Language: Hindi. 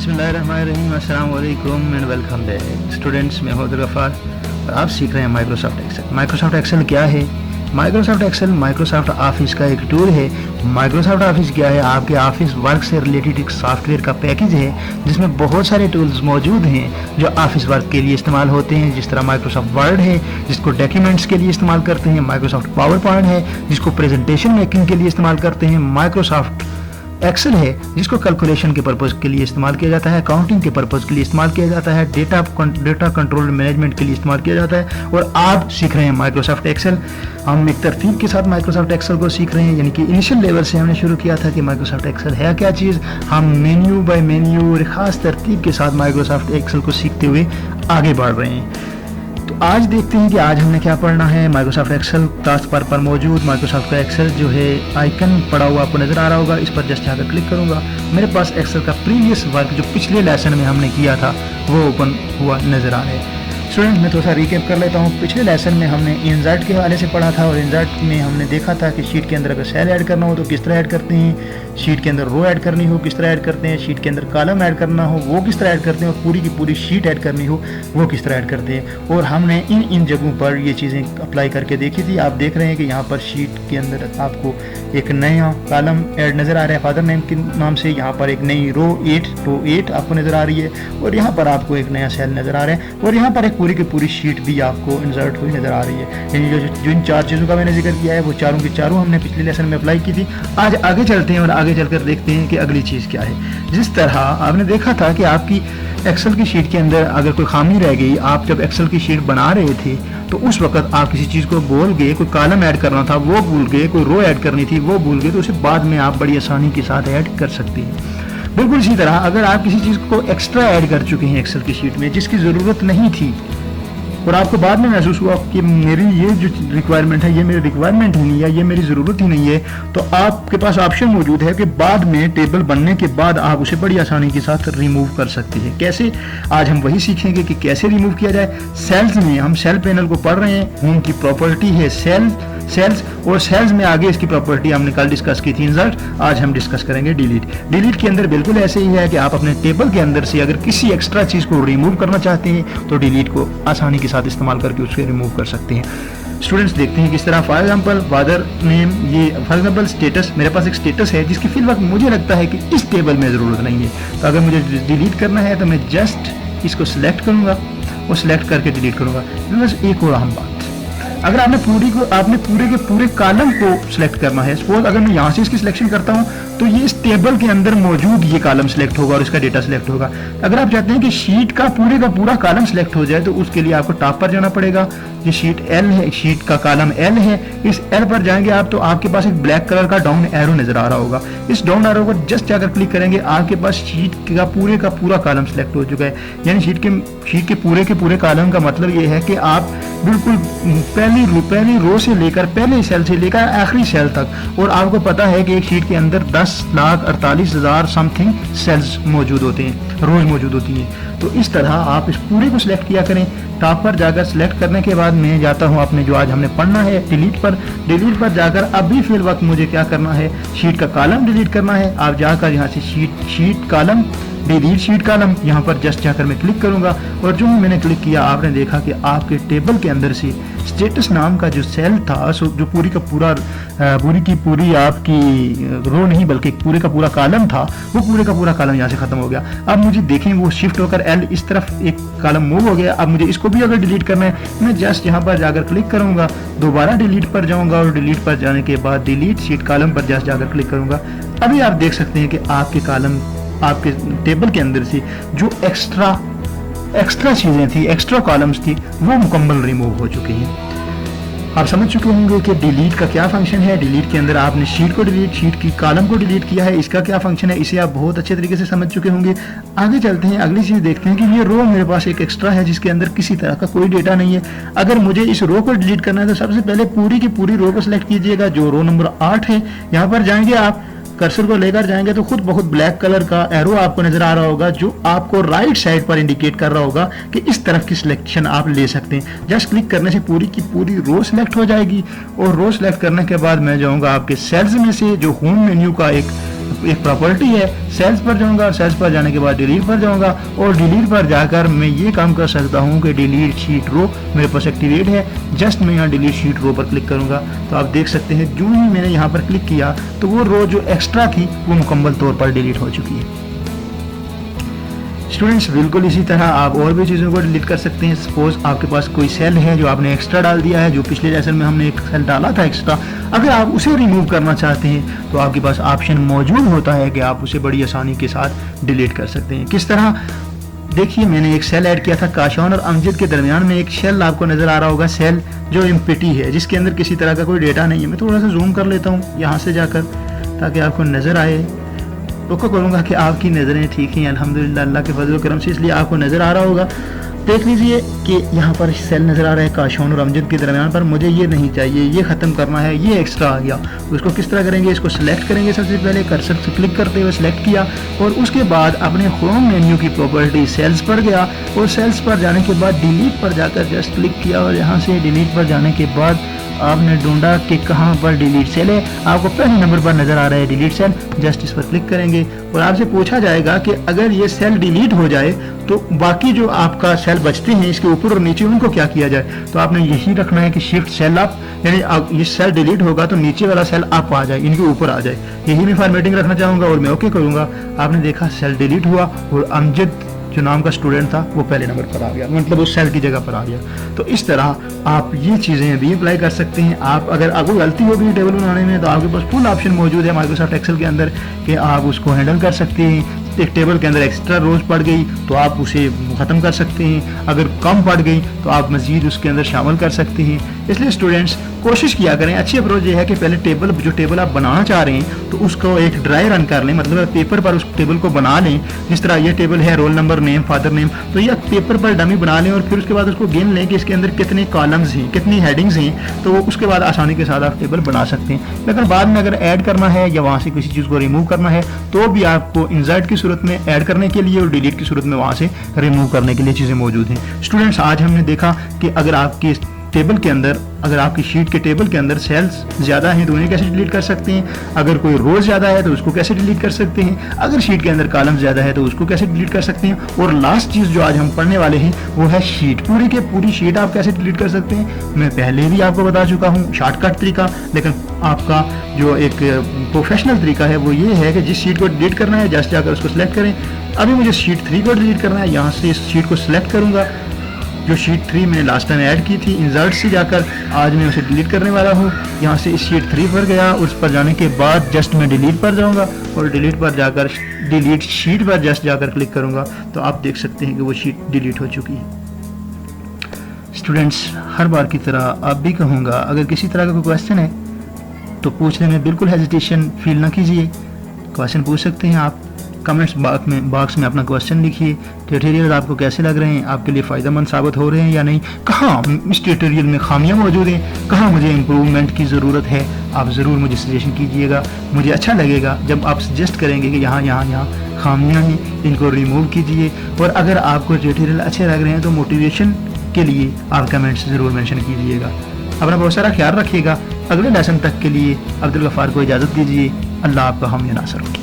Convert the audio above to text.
बिस्मिल्लाहिर्रहमानिर्रहीम, अस्सलाम वालेकुम एंड वेलकम बैक स्टूडेंट्स। मैं हूं गफ़ार और आप सीख रहे हैं माइक्रोसॉफ्ट एक्सेल। माइक्रोसॉफ्ट एक्सेल क्या है? माइक्रोसॉफ्ट एक्सेल माइक्रोसॉफ्ट ऑफिस का एक टूल है। माइक्रोसॉफ्ट ऑफिस क्या है? आपके ऑफिस वर्क से रिलेटेड एक सॉफ्टवेयर का पैकेज है जिसमें बहुत सारे टूल्स मौजूद हैं जो ऑफिस वर्क के लिए इस्तेमाल होते हैं। जिस तरह माइक्रोसॉफ्ट वर्ड है जिसको डॉक्यूमेंट्स के लिए इस्तेमाल करते हैं, माइक्रोसॉफ्ट पावर पॉइंट है जिसको प्रेजेंटेशन मेकिंग के लिए इस्तेमाल करते हैं, माइक्रोसॉफ्ट एक्सेल है जिसको कैलकुलेशन के पर्पज़ के लिए इस्तेमाल किया जाता है, अकाउंटिंग के पर्पज़ के लिए इस्तेमाल किया जाता है, डेटा कंट्रोल मैनेजमेंट के लिए इस्तेमाल किया जाता है। और आप सीख रहे हैं माइक्रोसॉफ्ट एक्सेल। हम एक तरतीब के साथ माइक्रोसॉफ्ट एक्सेल को सीख रहे हैं, यानी कि इनिशियल लेवल से हमने शुरू किया था कि माइक्रोसॉफ्ट एक्सेल है क्या चीज़। हम मेन्यू बाय मेन्यू और ख़ास तरतीब के साथ माइक्रोसॉफ्ट एक्सेल को सीखते हुए आगे बढ़ रहे हैं। तो आज देखते हैं कि आज हमने क्या पढ़ना है। माइक्रोसॉफ्ट एक्सेल टास्क बार पर मौजूद माइक्रोसॉफ्ट का एक्सेल जो है आइकन पड़ा हुआ आपको नज़र आ रहा होगा, इस पर जस्ट जाकर क्लिक करूंगा। मेरे पास एक्सेल का प्रीवियस वर्क जो पिछले लेसन में हमने किया था वो ओपन हुआ नज़र आ रहा है। स्टूडेंट, मैं थोड़ा सा रिकैप कर लेता हूँ। पिछले लेसन में हमने इंसर्ट के हवाले से पढ़ा था और इंसर्ट में हमने देखा था कि शीट के अंदर अगर सेल ऐड करना हो तो किस तरह ऐड करते हैं, शीट के अंदर रो ऐड करनी हो किस तरह ऐड करते हैं, शीट के अंदर कॉलम ऐड करना हो वो किस तरह ऐड करते हैं, और पूरी की पूरी शीट ऐड करनी हो वो किस तरह ऐड करते हैं। और हमने इन जगहों पर ये चीज़ें अप्लाई करके देखी थी। आप देख रहे हैं कि यहाँ पर शीट के अंदर आपको एक नया कॉलम ऐड नज़र आ रहा है फादर नेम के नाम से। यहाँ पर एक नई रो 8 आपको नज़र आ रही है और यहाँ पर आपको एक नया सेल नज़र आ रहा है और यहाँ पर एक पूरी की पूरी शीट भी आपको इंसर्ट हुई नज़र आ रही है। यानी जो इन चार चीज़ों का मैंने जिक्र किया है वो चारों की चारों हमने पिछले लेसन में अप्लाई की थी। आज आगे चलते हैं और आगे चलकर देखते हैं कि अगली चीज़ क्या है। जिस तरह आपने देखा था कि आपकी एक्सेल की शीट के अंदर अगर कोई खामी रह गई, आप जब एक्सेल की शीट बना रहे थे तो उस वक्त आप किसी चीज़ को भूल गए, कोई कॉलम ऐड करना था वो भूल गए, कोई रो ऐड करनी थी वो भूल गए, तो उसे बाद में आप बड़ी आसानी के साथ ऐड कर सकते हैं। बिल्कुल इसी तरह अगर आप किसी चीज़ को एक्स्ट्रा ऐड कर चुके हैं एक्सेल की शीट में जिसकी ज़रूरत नहीं थी और आपको बाद में महसूस हुआ कि मेरी ये जो रिक्वायरमेंट है ये मेरी रिक्वायरमेंट ही नहीं है, ये मेरी ज़रूरत ही नहीं है, तो आपके पास ऑप्शन मौजूद है कि बाद में टेबल बनने के बाद आप उसे बड़ी आसानी के साथ रिमूव कर सकते हैं। कैसे? आज हम वही सीखेंगे कि कैसे रिमूव किया जाए। सेल्स में हम सेल पैनल को पढ़ रहे हैं, उनकी प्रॉपर्टी है सेल्स और सेल्स में आगे इसकी प्रॉपर्टी हमने कल डिस्कस की थी इंसर्ट, आज हम डिस्कस करेंगे डिलीट के अंदर बिल्कुल ऐसे ही है कि आप अपने टेबल के अंदर से अगर किसी एक्स्ट्रा चीज़ को रिमूव करना चाहते हैं तो डिलीट को आसानी के साथ इस्तेमाल करके उसको रिमूव कर सकते हैं। स्टूडेंट्स, देखते हैं किस तरह। फॉर एग्जांपल फादर नेम, ये फॉर एग्जांपल स्टेटस, मेरे पास एक स्टेटस है जिसकी फिल वक्त मुझे लगता है कि इस टेबल में ज़रूरत नहीं है, तो अगर मुझे डिलीट करना है तो मैं जस्ट इसको सिलेक्ट करूँगा और सिलेक्ट करके डिलीट करूँगा। बस एक और अहम बात, अगर आपने पूरे के पूरे कॉलम को सिलेक्ट करना है, सपोज अगर मैं यहाँ से इसकी सिलेक्शन करता हूँ तो ये इस टेबल के अंदर मौजूद ये कॉलम सिलेक्ट होगा और इसका डेटा सिलेक्ट होगा। अगर आप चाहते हैं कि शीट का पूरा कॉलम सिलेक्ट हो जाए तो उसके लिए आपको टॉप पर जाना पड़ेगा। ये शीट एल है, शीट का कॉलम एल है, इस एल पर जाएंगे आप तो आपके पास एक ब्लैक कलर का डाउन एरो नजर आ रहा होगा। इस डाउन एरो को जस्ट जाकर क्लिक करेंगे, आपके पास शीट का पूरा कॉलम सिलेक्ट हो चुका है। यानी शीट के पूरे कॉलम का मतलब ये है कि आप बिल्कुल पहली रो से लेकर पहले सेल से लेकर आखिरी सेल तक, और आपको पता है कि एक शीट के अंदर 10,48,000 समथिंग सेल्स मौजूद होते हैं, रोज मौजूद होती हैं। तो इस तरह आप इस पूरे को सिलेक्ट किया करें। टॉप पर जाकर सिलेक्ट करने के बाद मैं जाता हूं अपने जो आज हमने पढ़ना है डिलीट पर जाकर अभी फिल वक्त मुझे क्या करना है, शीट का कॉलम डिलीट करना है। आप जाकर यहाँ से sheet column delete sheet column, यहाँ पर जस्ट जाकर मैं क्लिक करूंगा और जो मैंने क्लिक किया आपने देखा कि आपके टेबल के अंदर से स्टेटस नाम का जो सेल था, जो पूरी की पूरी आपकी रो नहीं बल्कि पूरे का पूरा कॉलम था, वो पूरे का पूरा कॉलम यहाँ से खत्म हो गया। अब मुझे देखें वो शिफ्ट होकर एल इस तरफ एक कॉलम मूव हो गया। अब मुझे इसको भी अगर डिलीट करना है मैं जस्ट यहाँ पर जाकर क्लिक करूंगा, दोबारा डिलीट पर जाऊंगा और डिलीट पर जाने के बाद डिलीट शीट कॉलम पर जस्ट जाकर क्लिक करूंगा। अभी आप देख सकते हैं कि आपके टेबल के अंदर से जो एक्स्ट्रा चीज़ें थी, एक्स्ट्रा कॉलम्स थी, वो मुकम्मल रिमूव हो चुकी हैं। आप समझ चुके होंगे कि डिलीट का क्या फंक्शन है। डिलीट के अंदर आपने शीट की कॉलम को डिलीट किया है, इसका क्या फंक्शन है इसे आप बहुत अच्छे तरीके से समझ चुके होंगे। आगे चलते हैं, अगली चीज़ देखते हैं कि ये रो मेरे पास एक एक्स्ट्रा है जिसके अंदर किसी तरह का कोई डेटा नहीं है। अगर मुझे इस रो को डिलीट करना है तो सबसे पहले पूरी की पूरी रो को सिलेक्ट कीजिएगा, जो रो नंबर 8 है। यहाँ पर जाएंगे, आप कर्सर को लेकर जाएंगे तो खुद बहुत ब्लैक कलर का एरो आपको नजर आ रहा होगा जो आपको राइट साइड पर इंडिकेट कर रहा होगा कि इस तरफ की सिलेक्शन आप ले सकते हैं। जस्ट क्लिक करने से पूरी की पूरी रो सिलेक्ट हो जाएगी और रो सिलेक्ट करने के बाद मैं जाऊंगा आपके सेल्स में से जो होम मेन्यू का एक एक प्रॉपर्टी है, सेल्स पर जाऊंगा और सेल्स पर जाने के बाद डिलीट पर जाऊंगा और डिलीट पर जाकर मैं ये काम कर सकता हूँ कि डिलीट शीट रो मेरे पास एक्टिवेट है। जस्ट मैं यहाँ डिलीट शीट रो पर क्लिक करूंगा तो आप देख सकते हैं जो ही मैंने यहाँ पर क्लिक किया तो वो रो जो एक्स्ट्रा थी वो मुकम्मल तौर पर डिलीट हो चुकी है। स्टूडेंट्स बिल्कुल इसी तरह आप और भी चीज़ों को डिलीट कर सकते हैं। सपोज आपके पास कोई सेल है जो आपने एक्स्ट्रा डाल दिया है, जो पिछले लेसन में हमने एक सेल डाला था एक्स्ट्रा, अगर आप उसे रिमूव करना चाहते हैं तो आपके पास ऑप्शन मौजूद होता है कि आप उसे बड़ी आसानी के साथ डिलीट कर सकते हैं। किस तरह, देखिए मैंने एक सेल ऐड किया था, काशान और अमजद के दरमियान में एक सेल आपको नज़र आ रहा होगा, सेल जो एम्प्टी है जिसके अंदर किसी तरह का कोई डेटा नहीं है। मैं थोड़ा सा जूम कर लेता हूँ यहाँ से जाकर ताकि आपको नज़र आए। रुको करूँगा कि आपकी नज़रें ठीक हैं अल्हम्दुलिल्लाह अल्लाह के फजल करम से, इसलिए आपको नज़र आ रहा होगा। देख लीजिए कि यहाँ पर सेल नज़र आ रहा है काशान और अमजद के दरमियान पर। मुझे ये नहीं चाहिए, ये ख़त्म करना है, ये एक्स्ट्रा आ गया। तो इसको किस तरह करेंगे, इसको सिलेक्ट करेंगे। सबसे पहले कर्सर से क्लिक करते हुए सिलेक्ट किया और उसके बाद अपने होम मेन्यू की प्रॉपर्टी सेल्स पर गया और सेल्स पर जाने के बाद डिलीट पर जाकर जस्ट क्लिक किया और यहाँ से डिलीट पर जाने के बाद आपने ढूंढा कि कहाँ पर डिलीट सेल है। आपको पहले नंबर पर नज़र आ रहा है डिलीट सेल, जस्ट इस पर क्लिक करेंगे और आपसे पूछा जाएगा कि अगर ये सेल डिलीट हो जाए तो बाकी जो आपका सेल बचते हैं इसके ऊपर और नीचे उनको क्या किया जाए। तो आपने यही रखना है कि शिफ्ट सेल अप, यानी ये सेल डिलीट होगा तो नीचे वाला सेल अप आ जाए, इनके ऊपर आ जाए। यही मैं फॉर्मेटिंग रखना चाहूँगा और मैं ओके करूँगा। आपने देखा सेल डिलीट हुआ और अमजद जो नाम का स्टूडेंट था वो पहले नंबर पर आ गया, मतलब उस सेल की जगह पर आ गया। तो इस तरह आप ये चीज़ें भी अप्लाई कर सकते हैं। आप अगर आपको गलती होगी टेबल बनाने में तो आपके पास फुल ऑप्शन मौजूद है माइक्रोसॉफ्ट एक्सेल के अंदर कि आप उसको हैंडल कर सकते हैं। एक टेबल के अंदर एक्स्ट्रा रोज पड़ गई तो आप उसे ख़त्म कर सकते हैं, अगर कम पड़ गई तो आप मज़ीद उसके अंदर शामिल कर सकते हैं। इसलिए स्टूडेंट्स कोशिश किया करें, अच्छी अप्रोच ये है कि पहले जो टेबल आप बनाना चाह रहे हैं तो उसको एक ड्राई रन कर लें, मतलब पेपर पर उस टेबल को बना लें। जिस तरह ये टेबल है roll number, name, father name, तो ये पेपर पर डमी बना लें और फिर उसके बाद उसको गिन लें कि इसके अंदर कितने कॉलम्स हैं, कितनी हेडिंग्स हैं, तो उसके बाद आसानी के साथ आप टेबल बना सकते हैं। लेकिन बाद में अगर ऐड करना है या वहाँ से किसी चीज़ को रिमूव करना है तो भी आपको इंसर्ट की सूरत में ऐड करने के लिए और डिलीट की सूरत में वहाँ से रिमूव करने के लिए चीज़ें मौजूद हैं। स्टूडेंट्स आज हमने देखा कि अगर आपके टेबल के अंदर, अगर आपकी शीट के टेबल के अंदर सेल्स ज़्यादा हैं तो उन्हें कैसे डिलीट कर सकते हैं, अगर कोई रो ज़्यादा है तो उसको कैसे डिलीट कर सकते हैं, अगर शीट के अंदर कॉलम ज़्यादा है तो उसको कैसे डिलीट कर सकते हैं, और लास्ट चीज़ जो आज हम पढ़ने वाले हैं वो है शीट। पूरी के पूरी शीट आप कैसे डिलीट कर सकते हैं मैं पहले भी आपको बता चुका हूँ शॉर्टकट तरीका, लेकिन आपका जो एक प्रोफेशनल तरीका है वो ये है कि जिस शीट को डिलीट करना है जस्ट जाकर उसको सिलेक्ट करें। अभी मुझे शीट 3 को डिलीट करना है, यहाँ से इस शीट को सिलेक्ट करूँगा। जो शीट 3 मैंने लास्ट टाइम ऐड की थी, इंसर्ट से जाकर आज मैं उसे डिलीट करने वाला हूँ। यहाँ से इस शीट 3 पर गया, उस पर जाने के बाद जस्ट मैं डिलीट पर जाऊँगा और डिलीट पर जाकर डिलीट शीट पर जस्ट जाकर क्लिक करूँगा तो आप देख सकते हैं कि वो शीट डिलीट हो चुकी है। स्टूडेंट्स हर बार की तरह आप भी कहूँगा, अगर किसी तरह का कोई क्वेश्चन है तो पूछने में बिल्कुल हेजिटेशन फील ना कीजिए। क्वेश्चन पूछ सकते हैं आप, कमेंट्स बॉक्स में अपना क्वेश्चन लिखिए। ट्यूटोरियल आपको कैसे लग रहे हैं, आपके लिए फ़ायदेमंद साबित हो रहे हैं या नहीं, कहाँ इस ट्यूटोरियल में खामियां मौजूद हैं, कहाँ मुझे इम्प्रूवमेंट की ज़रूरत है, आप ज़रूर मुझे सजेशन कीजिएगा। मुझे अच्छा लगेगा जब आप सजेस्ट करेंगे कि यहाँ खामियां हैं, इनको रिमूव कीजिए। और अगर आपको ट्यूटोरियल अच्छे लग रहे हैं तो मोटिवेशन के लिए आप कमेंट्स ज़रूर मेंशन कीजिएगा। अपना बहुत सारा ख्याल रखिएगा। अगले लेसन तक के लिए अब्दुल गफ्फार को इजाज़त दीजिए। अल्लाह आपका हामी नासर हो।